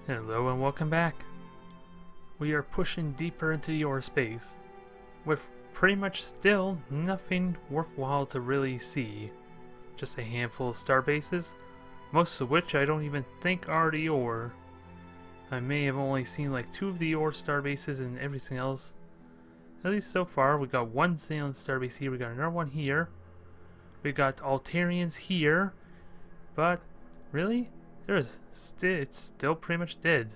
Hello and welcome back. We are pushing deeper into your space, with pretty much still nothing worthwhile to really see. Just a handful of star bases, most of which I don't even think are the ore. I may have only seen like 2 of the ore star bases and everything else. At least so far, we got one Xeon starbase here, we got another one here. We got Altarians here, but really? It's still pretty much dead.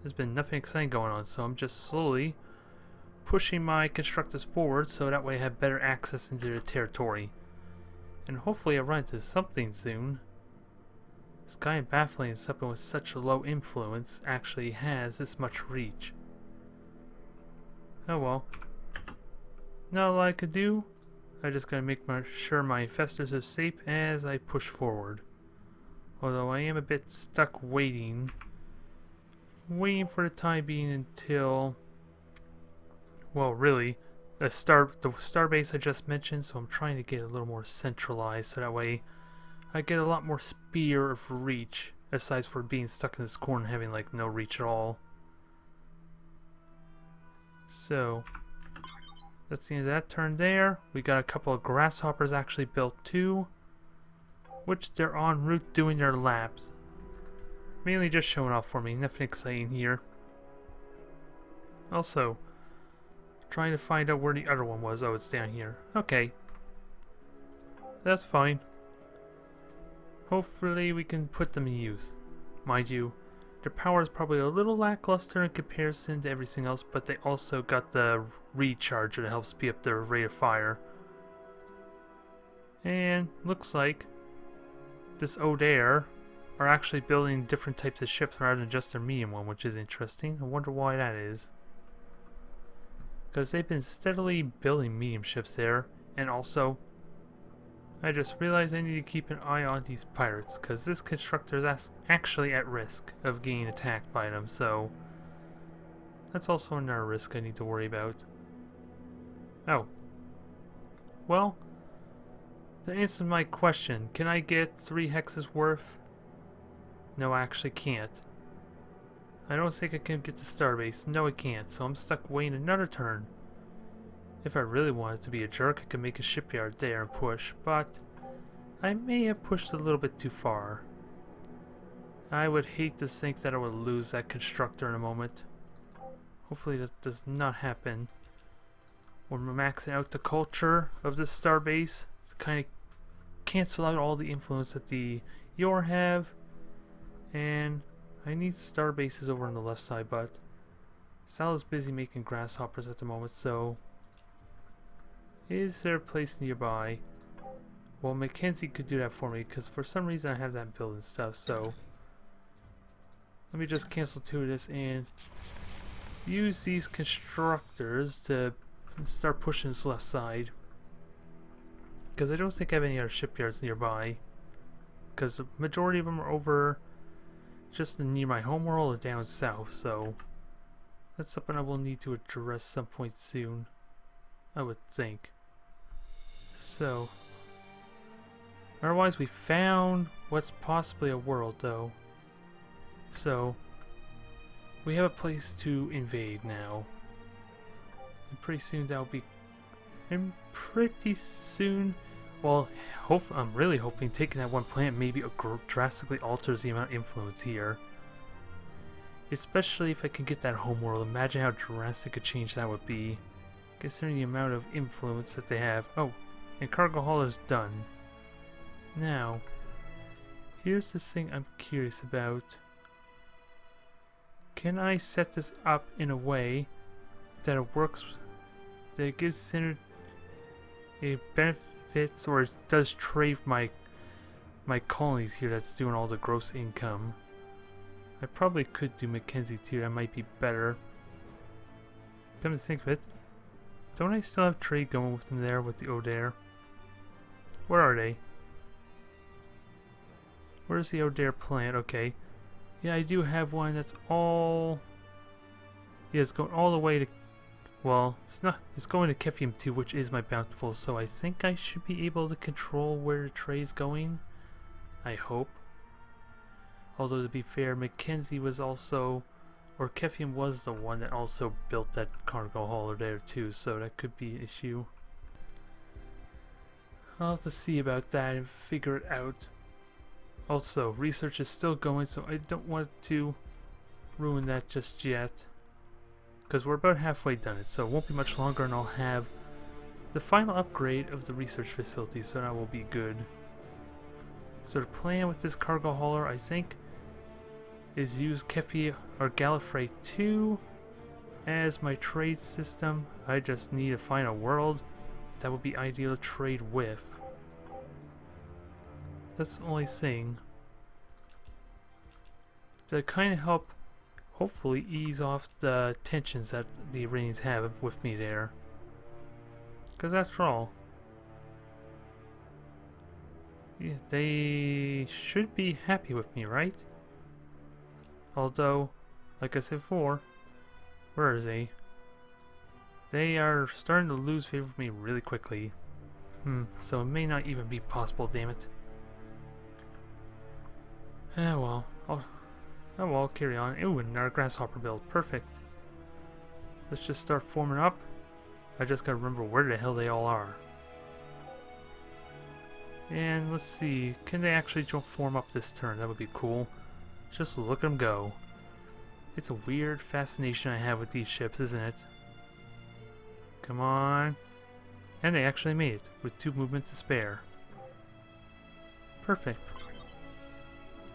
There's been nothing exciting going on, so I'm just slowly pushing my constructors forward so that way I have better access into their territory. And hopefully I'll run into something soon. It's kind of baffling something with such a low influence actually has this much reach. Oh well. Not a lot I could do. I just gotta make sure my infestors are safe as I push forward. Although I am a bit stuck waiting for the time being until, well, really, the starbase I just mentioned. So I'm trying to get a little more centralized, so that way I get a lot more spear of reach, aside from being stuck in this corner and having like no reach at all. So that's the end of that turn there. We got a couple of grasshoppers actually built too, which they're en route doing their laps. Mainly just showing off for me, nothing exciting here. Also, trying to find out where the other one was. Oh, it's down here. Okay. That's fine. Hopefully we can put them in use. Mind you, their power is probably a little lackluster in comparison to everything else, but they also got the recharger that helps speed up their rate of fire. And looks like this Odair are actually building different types of ships rather than just their medium one, which is interesting. I wonder why that is. Because they've been steadily building medium ships there, and also I just realized I need to keep an eye on these pirates, because this constructor is actually at risk of getting attacked by them, so that's also another risk I need to worry about. Oh. Well, to answer my question, can I get 3 hexes worth? No, I actually can't. I don't think I can get the starbase. No, I can't, so I'm stuck waiting another turn. If I really wanted to be a jerk, I could make a shipyard there and push, but I may have pushed a little bit too far. I would hate to think that I would lose that constructor in a moment. Hopefully that does not happen. We're maxing out the culture of this starbase to kind of cancel out all the influence that the Yor have. And I need star bases over on the left side, but Sal is busy making grasshoppers at the moment, so is there a place nearby? Well, Mackenzie could do that for me, because for some reason I have that build and stuff, so let me just cancel 2 of this and use these constructors to start pushing this left side, because I don't think I have any other shipyards nearby, because the majority of them are over just near my homeworld or down south, so that's something I will need to address some point soon, I would think. So, otherwise we found what's possibly a world though, so we have a place to invade now, and pretty soon that'll be, and pretty soon, well, I'm really hoping taking that one planet maybe drastically alters the amount of influence here. Especially if I can get that homeworld. Imagine how drastic a change that would be, considering the amount of influence that they have. Oh, and cargo hauler's done. Now, here's the thing I'm curious about. Can I set this up in a way that it works, that it gives Center a benefit or it does trade my colonies here that's doing all the gross income? I probably could do Mackenzie too, that might be better. Come to think of it, don't I still have trade going with them there with the Odair? Where are they? Where's the Odair plant? Okay. Yeah, I do have one that's all, yeah, it's going all the way to, well, it's going to Kefium too, which is my bountiful, so I think I should be able to control where the trade's going. I hope. Although to be fair, Mackenzie was also, or Kefian was the one that also built that cargo hauler there too, so that could be an issue. I'll have to see about that and figure it out. Also, research is still going, so I don't want to ruin that just yet. Because we're about halfway done, so it won't be much longer and I'll have the final upgrade of the research facility, so that will be good. So the plan with this cargo hauler, I think, is use Kefi or Gallifrey 2 as my trade system. I just need to find a world that would be ideal to trade with. That's the only thing. To kind of help, hopefully ease off the tensions that the Iranians have with me there. Because after all, yeah, they should be happy with me, right? Although, like I said before, where is he? They are starting to lose favor with me really quickly. So it may not even be possible, damn it. Well, I'll carry on. Ooh, another grasshopper build. Perfect. Let's just start forming up. I just gotta remember where the hell they all are. And let's see, can they actually form up this turn? That would be cool. Just look at them go. It's a weird fascination I have with these ships, isn't it? Come on. And they actually made it, with 2 movements to spare. Perfect.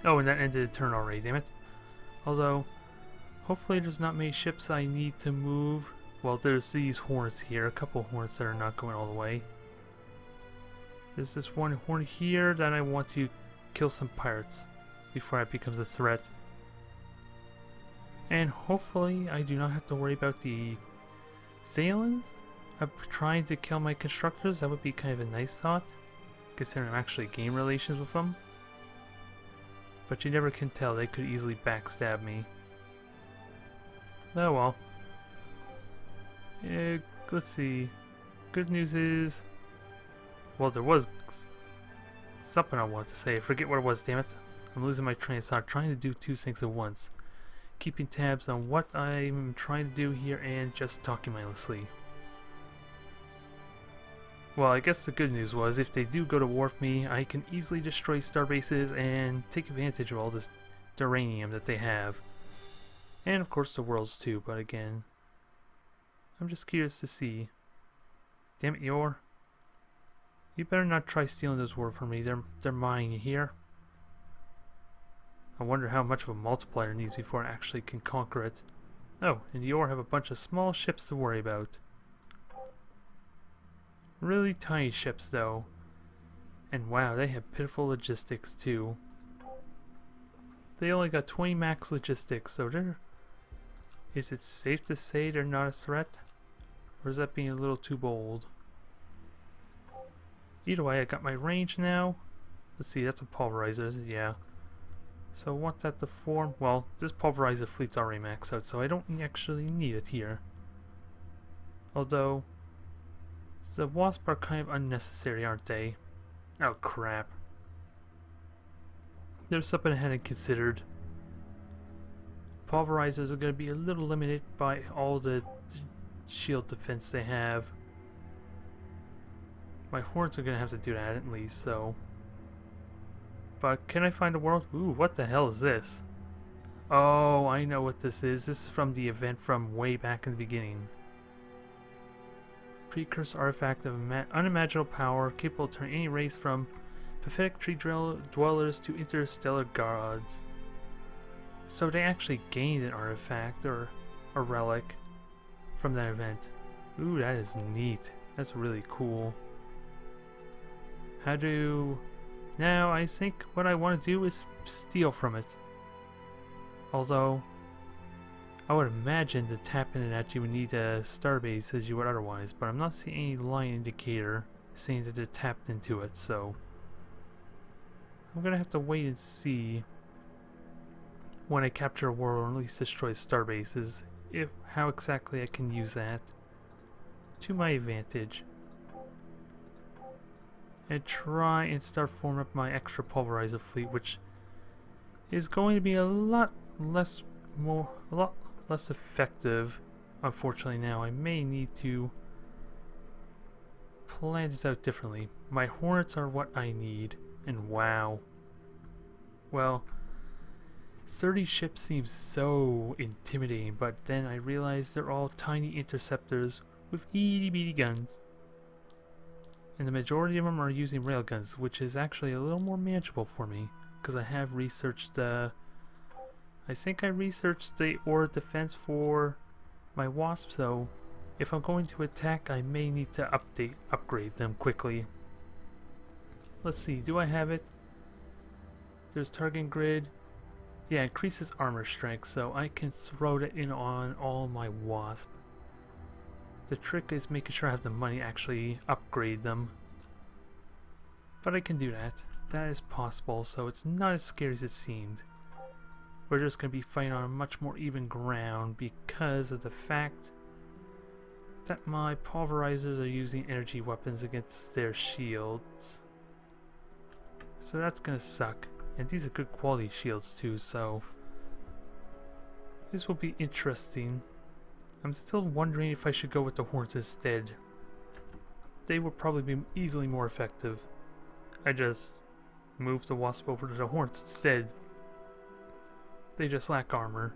Oh, and that ended the turn already, damn it. Although, hopefully there's not many ships I need to move. Well, there's these hornets here, a couple hornets that are not going all the way. There's this one hornet here that I want to kill some pirates before it becomes a threat. And hopefully I do not have to worry about the Xalans trying to kill my constructors. That would be kind of a nice thought, considering I'm actually game relations with them. But you never can tell, they could easily backstab me. Oh well. Let's see. Good news is, well, there was something I wanted to say. I forget what it was, damn it. I'm losing my train of thought, trying to do 2 things at once. Keeping tabs on what I'm trying to do here and just talking mindlessly. Well, I guess the good news was, if they do go to war with me, I can easily destroy starbases and take advantage of all this uranium that they have. And of course the worlds too, but again, I'm just curious to see. Damn it, Yor. You better not try stealing those words from me. They're mine, you hear? I wonder how much of a multiplier it needs before I actually can conquer it. Oh, and Yor have a bunch of small ships to worry about. Really tiny ships though. And wow, they have pitiful logistics too. They only got 20 max logistics, so they're... Is it safe to say they're not a threat? Or is that being a little too bold? Either way, I got my range now. Let's see, that's a pulverizer, yeah. So I want that to form... Well, this pulverizer fleet's already maxed out, so I don't actually need it here. Although, the wasp are kind of unnecessary, aren't they? Oh crap. There's something I hadn't considered. Pulverizers are going to be a little limited by all the shield defense they have. My horns are going to have to do that at least, so... But can I find a world? Ooh, what the hell is this? Oh, I know what this is. This is from the event from way back in the beginning. Precursor artifact of unimaginable power, capable of turning any race from pathetic tree dwellers to interstellar gods. So they actually gained an artifact or a relic from that event. Ooh, that is neat. That's really cool. How do... Now, I think what I want to do is steal from it. Although, I would imagine to tap into that you would need a starbase as you would otherwise, but I'm not seeing any line indicator saying that they're tapped into it, so... I'm gonna have to wait and see when I capture a world, or at least destroy starbases, how exactly I can use that to my advantage. And try and start forming up my extra pulverizer fleet, which is going to be a lot less effective. Unfortunately, now I may need to plan this out differently. My hornets are what I need, and wow. Well, 30 ships seems so intimidating, but then I realized they're all tiny interceptors with itty bitty guns. And the majority of them are using railguns, which is actually a little more manageable for me, because I have researched, I think I researched the aura defense for my wasp, so if I'm going to attack, I may need to upgrade them quickly. Let's see, do I have it? There's target grid. Yeah, increases armor strength, so I can throw that in on all my wasp. The trick is making sure I have the money to actually upgrade them. But I can do that. That is possible, so it's not as scary as it seemed. We're just going to be fighting on much more even ground because of the fact that my pulverizers are using energy weapons against their shields. So that's going to suck. And these are good quality shields too, so this will be interesting. I'm still wondering if I should go with the horns instead. They would probably be easily more effective. I just moved the wasp over to the horns instead. They just lack armor,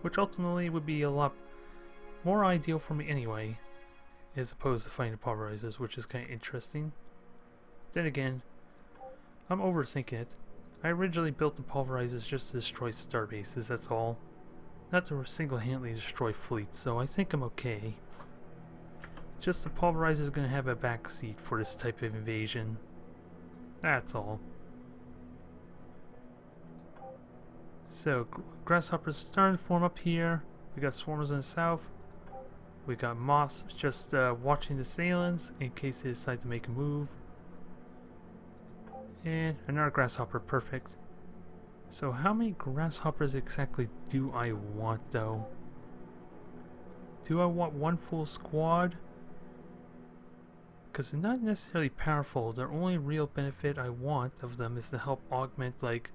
which ultimately would be a lot more ideal for me anyway, as opposed to fighting the pulverizers, which is kind of interesting. Then again, I'm overthinking it. I originally built the pulverizers just to destroy star bases, that's all. Not to single-handedly destroy fleets, so I think I'm okay. Just the pulverizer is going to have a backseat for this type of invasion. That's all. So, grasshoppers starting to form up here. We got swarmers in the south. We got moths just watching the sailings in case they decide to make a move. And another grasshopper, perfect. So how many grasshoppers exactly do I want though? Do I want one full squad? Because they're not necessarily powerful. The only real benefit I want of them is to help augment like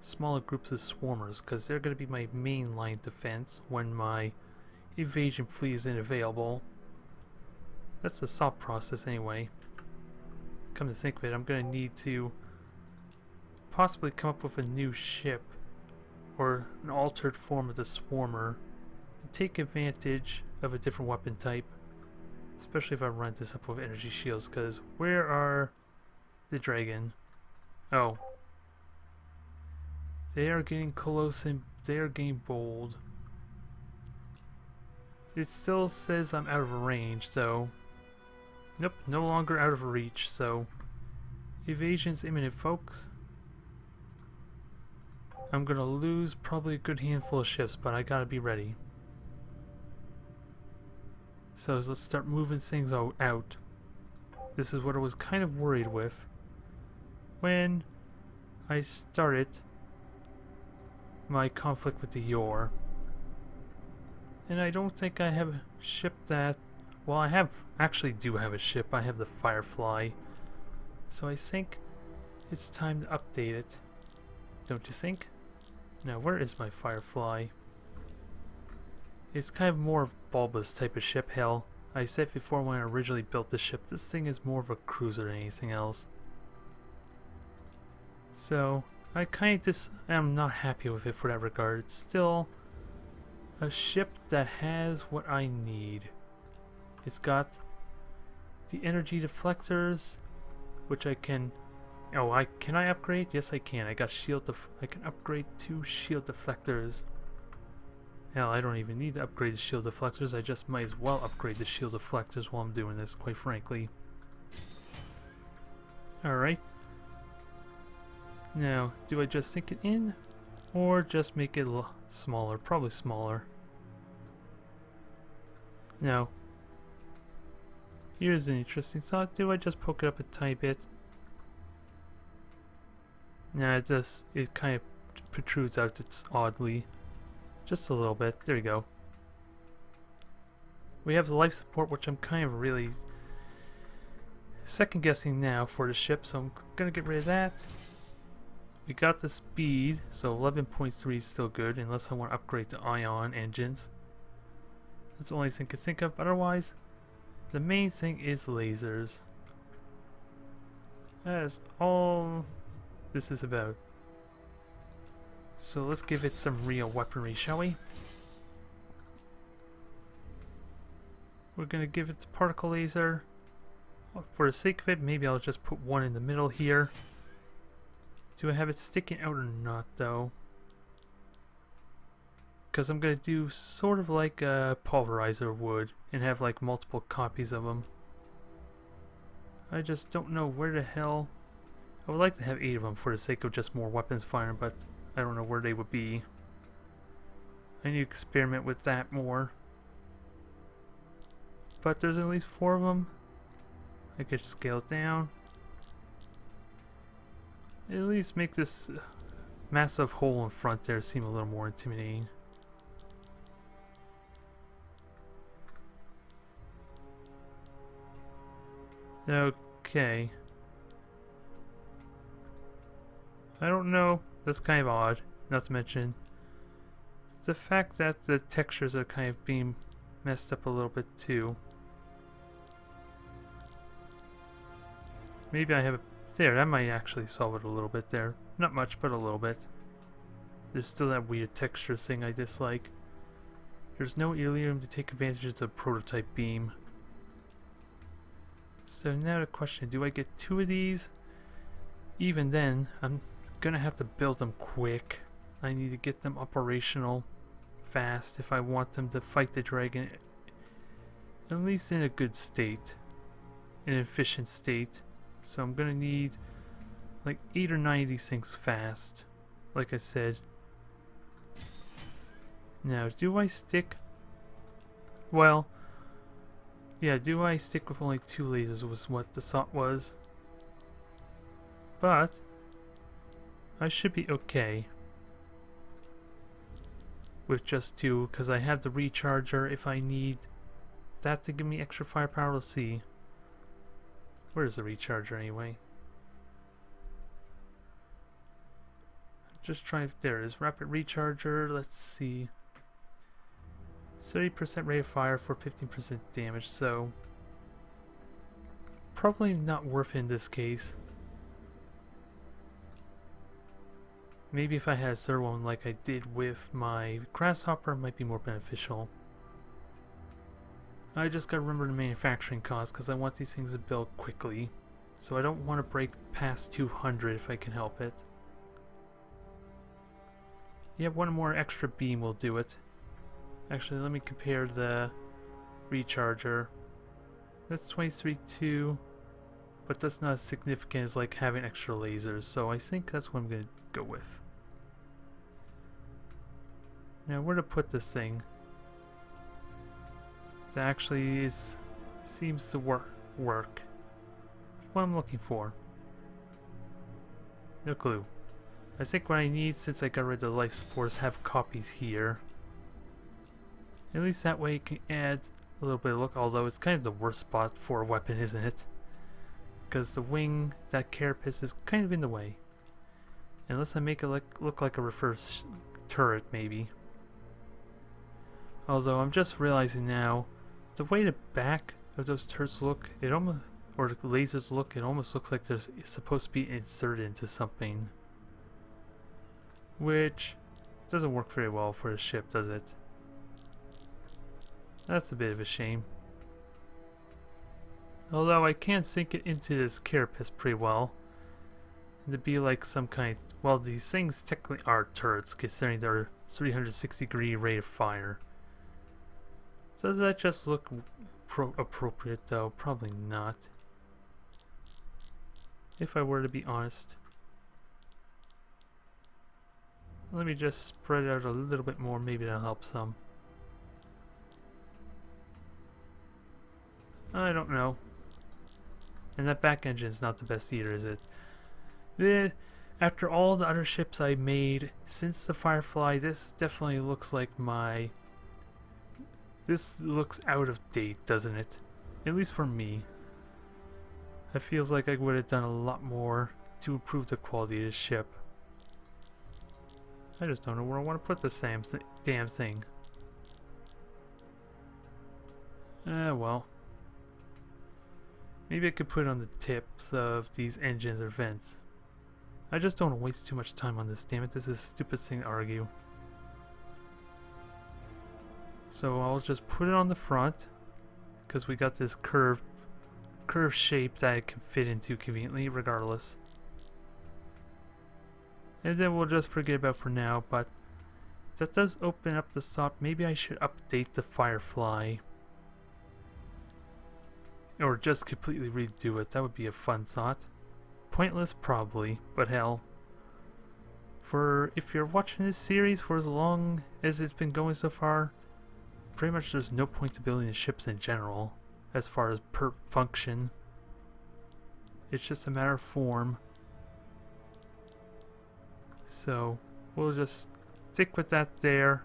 smaller groups of swarmers, because they're going to be my main line defense when my invasion fleet isn't available. That's the thought process anyway. Come to think of it, I'm going to need to possibly come up with a new ship or an altered form of the swarmer to take advantage of a different weapon type, especially if I run this up with energy shields, because where are the dragon? Oh, they are getting close and they are getting bold. It still says I'm out of range, so nope, no longer out of reach, so evasion's imminent, folks. I'm gonna lose probably a good handful of ships, but I gotta be ready. So let's start moving things out. This is what I was kind of worried with when I started my conflict with the Yor. And I don't think I have a ship that... Well, I actually do have a ship. I have the Firefly. So I think it's time to update it. Don't you think? Now, where is my Firefly? It's kind of more bulbous type of ship. Hell, I said before when I originally built the ship, this thing is more of a cruiser than anything else. So, I kind of just am not happy with it for that regard. It's still a ship that has what I need. It's got the energy deflectors, which I can... Oh, can I upgrade? Yes, I can. I got I can upgrade 2 shield deflectors. Hell, I don't even need to upgrade the shield deflectors. I just might as well upgrade the shield deflectors while I'm doing this, quite frankly. Alright. Now, do I just sink it in? Or just make it a little smaller? Probably smaller. Now, here's an interesting thought. Do I just poke it up a tiny bit? Nah, it kind of protrudes out oddly. Just a little bit. There we go. We have the life support, which I'm kind of really second guessing now for the ship, so I'm gonna get rid of that. We got the speed, so 11.3 is still good, unless I want to upgrade to ion engines. That's the only thing I can think of. Otherwise, the main thing is lasers. That is all this is about. So let's give it some real weaponry, shall we? We're gonna give it the particle laser. For the sake of it, maybe I'll just put one in the middle here. Do I have it sticking out or not, though? Because I'm gonna do sort of like a pulverizer would and have like multiple copies of them. I just don't know where the hell. I would like to have 8 of them for the sake of just more weapons firing, but I don't know where they would be. I need to experiment with that more. But there's at least 4 of them. I could scale it down. At least make this massive hole in front there seem a little more intimidating. Okay. I don't know. That's kind of odd. Not to mention the fact that the textures are kind of being messed up a little bit too. Maybe I have a... There, that might actually solve it a little bit there. Not much, but a little bit. There's still that weird texture thing I dislike. There's no helium to take advantage of the prototype beam. So now the question, do I get 2 of these? Even then, I'm gonna have to build them quick. I need to get them operational fast if I want them to fight the dragon, at least in a good state, in an efficient state. So I'm gonna need like 8 or 9 of these things fast, like I said. Now, do I stick? Well, yeah, do I stick with only 2 lasers was what the thought was. But I should be okay with just 2, because I have the recharger if I need that to give me extra firepower. Let's see. Where's the recharger anyway? Just trying. There it is. Rapid recharger. Let's see. 30% rate of fire for 15% damage, so probably not worth it in this case. Maybe if I had a third one like I did with my grasshopper, it might be more beneficial. I just gotta remember the manufacturing cost because I want these things to build quickly. So I don't want to break past 200 if I can help it. Yeah, one more extra beam will do it. Actually, let me compare the recharger. That's 23.2, but that's not as significant as like having extra lasers, so I think that's what I'm gonna go with. Now, where to put this thing? It actually seems to work. What I'm looking for. No clue. I think what I need, since I got rid of the life supports, have copies here. At least that way it can add a little bit of look, although it's kind of the worst spot for a weapon, isn't it? Because the wing, that carapace, is kind of in the way. Unless I make it look like a reverse turret, maybe. Although I'm just realizing now, the way the back of those turrets look, it almost, or the lasers look, it almost looks like they're supposed to be inserted into something. Which doesn't work very well for a ship, does it? That's a bit of a shame. Although I can sink it into this carapace pretty well. And to be like some kind... Well, these things technically are turrets, considering their 360-degree rate of fire. So does that just look appropriate, though? Probably not. If I were to be honest. Let me just spread it out a little bit more, maybe that'll help some. I don't know. And that back engine is not the best either, is it? After all the other ships I made since the Firefly, this definitely looks like my... This looks out of date, doesn't it? At least for me. It feels like I would have done a lot more to improve the quality of the ship. I just don't know where I want to put this damn thing. Well. Maybe I could put it on the tips of these engines or vents. I just don't want to waste too much time on this, damn it. This is a stupid thing to argue. So I'll just put it on the front, because we got this curved shape that it can fit into conveniently regardless. And then we'll just forget about for now, but that does open up the thought maybe I should update the Firefly. Or just completely redo it. That would be a fun thought. Pointless probably, but hell. For if you're watching this series for as long as it's been going so far, pretty much there's no point to building the ships in general, as far as per function. It's just a matter of form. So we'll just stick with that there,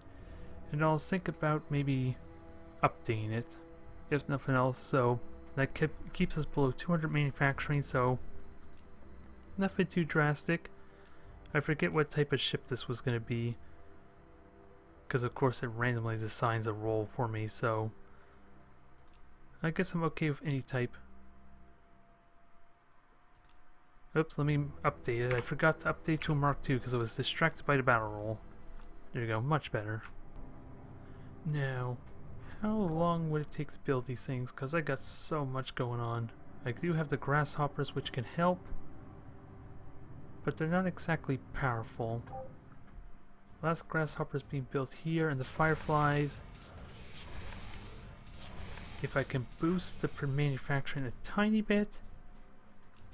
and I'll think about maybe updating it, if nothing else. So that keeps us below 200 manufacturing, so nothing too drastic. I forget what type of ship this was going to be, because of course it randomly assigns a role for me, so I guess I'm okay with any type. Oops, let me update it. I forgot to update to a Mark II because I was distracted by the battle roll. There you go, much better. Now, how long would it take to build these things? Because I got so much going on. I do have the grasshoppers, which can help, but they're not exactly powerful. Last grasshoppers being built here, and the fireflies. If I can boost the manufacturing a tiny bit,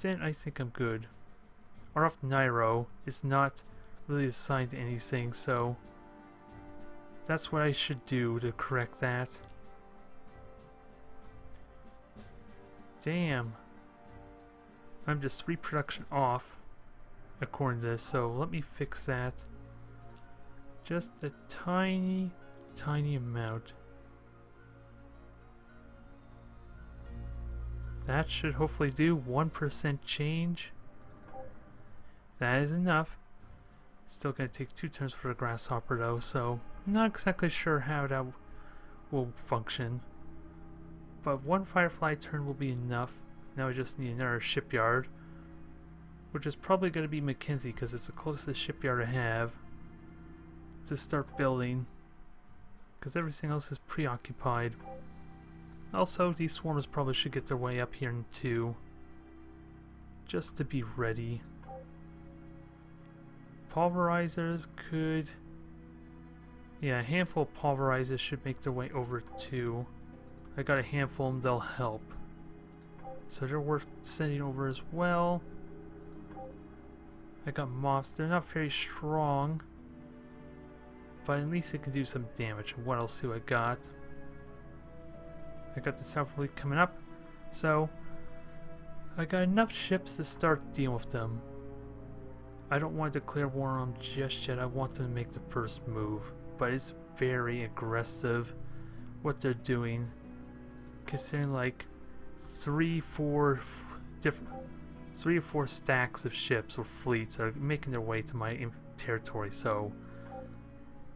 then I think I'm good. RF Nairo is not really assigned to anything, so that's what I should do to correct that. Damn. I'm just reproduction off according to this, so let me fix that. Just a tiny amount. That should hopefully do 1% change. That is enough. Still gonna take 2 turns for the grasshopper though, so not exactly sure how that will function. But 1 firefly turn will be enough. Now I just need another shipyard, which is probably gonna be Mackenzie because it's the closest shipyard I have to start building, because everything else is preoccupied. Also, these swarmers probably should get their way up here too, just to be ready. Pulverizers could... yeah, a handful of pulverizers should make their way over too. I got a handful and they'll help. So they're worth sending over as well. I got moths. They're not very strong, but at least it can do some damage. And what else do I got? I got the South Fleet coming up, so I got enough ships to start dealing with them. I don't want to declare war on them just yet. I want them to make the first move, but it's very aggressive what they're doing, considering like 3 or 4 stacks of ships or fleets are making their way to my territory, so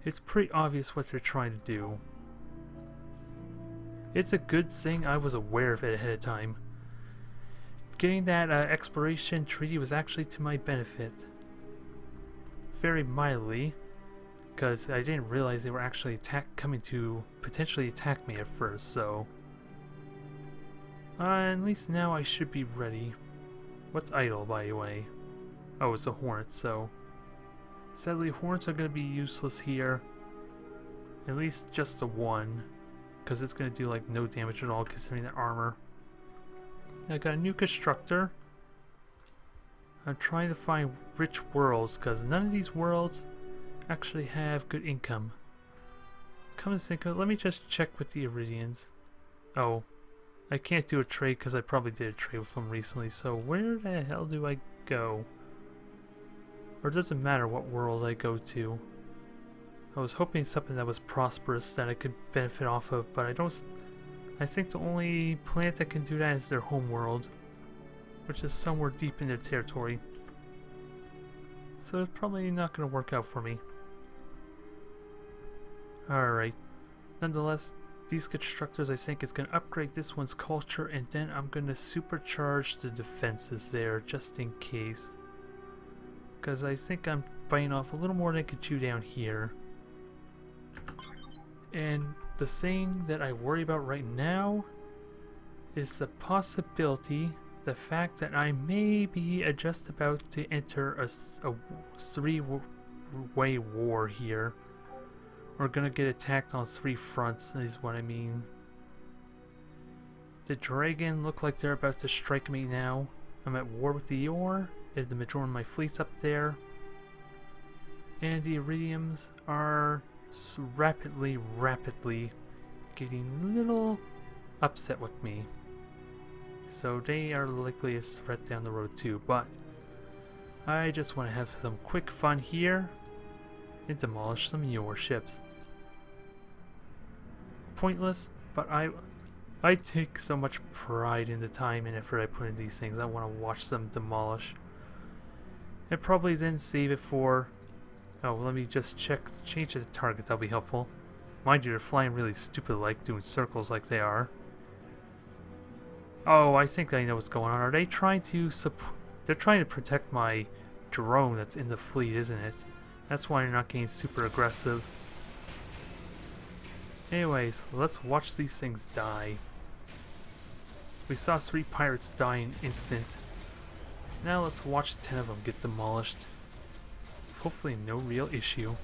it's pretty obvious what they're trying to do. It's a good thing I was aware of it ahead of time. Getting that exploration treaty was actually to my benefit. Very mildly, because I didn't realize they were actually coming to potentially attack me at first, so... at least now I should be ready. What's idle, by the way? Oh, it's a Hornet, so... sadly, Hornets are going to be useless here. At least just the one, because it's going to do like no damage at all considering the armor. I got a new constructor. I'm trying to find rich worlds because none of these worlds actually have good income. Come to think of it, let me just check with the Iridians. Oh, I can't do a trade because I probably did a trade with them recently, so where the hell do I go? Or does it matter what world I go to? I was hoping something that was prosperous that I could benefit off of, but I think the only planet that can do that is their home world, which is somewhere deep in their territory. So it's probably not going to work out for me. Alright. Nonetheless, these constructors I think is going to upgrade this one's culture, and then I'm going to supercharge the defenses there just in case. Because I think I'm biting off a little more than I could chew down here. And the thing that I worry about right now is the possibility, the fact that I may be just about to enter a three-way war here. We're gonna get attacked on 3 fronts, is what I mean. The dragon look like they're about to strike me now. I'm at war with the Yor, and the majority of my fleet's up there. And the Iridiums are rapidly getting a little upset with me. So they are likely a threat down the road too, but I just want to have some quick fun here and demolish some Yor ships. Pointless, but I take so much pride in the time and effort I put into these things. I want to watch them demolish. And probably then save it for... Oh, let me just change the target, that'll be helpful. Mind you, they're flying really stupid like, doing circles like they are. Oh, I think I know what's going on. Are they trying to they're trying to protect my drone that's in the fleet, isn't it? That's why they're not getting super aggressive. Anyways, let's watch these things die. We saw 3 pirates die in an instant. Now let's watch 10 of them get demolished. Hopefully no real issue.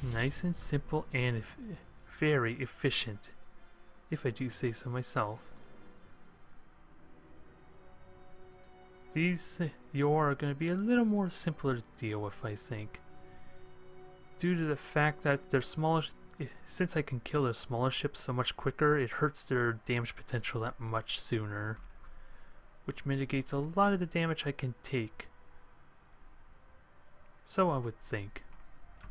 Nice and simple and very efficient, if I do say so myself. These Yor are going to be a little more simpler to deal with, I think. Due to the fact that they're smaller, since I can kill their smaller ships so much quicker, it hurts their damage potential that much sooner. Which mitigates a lot of the damage I can take. So I would think.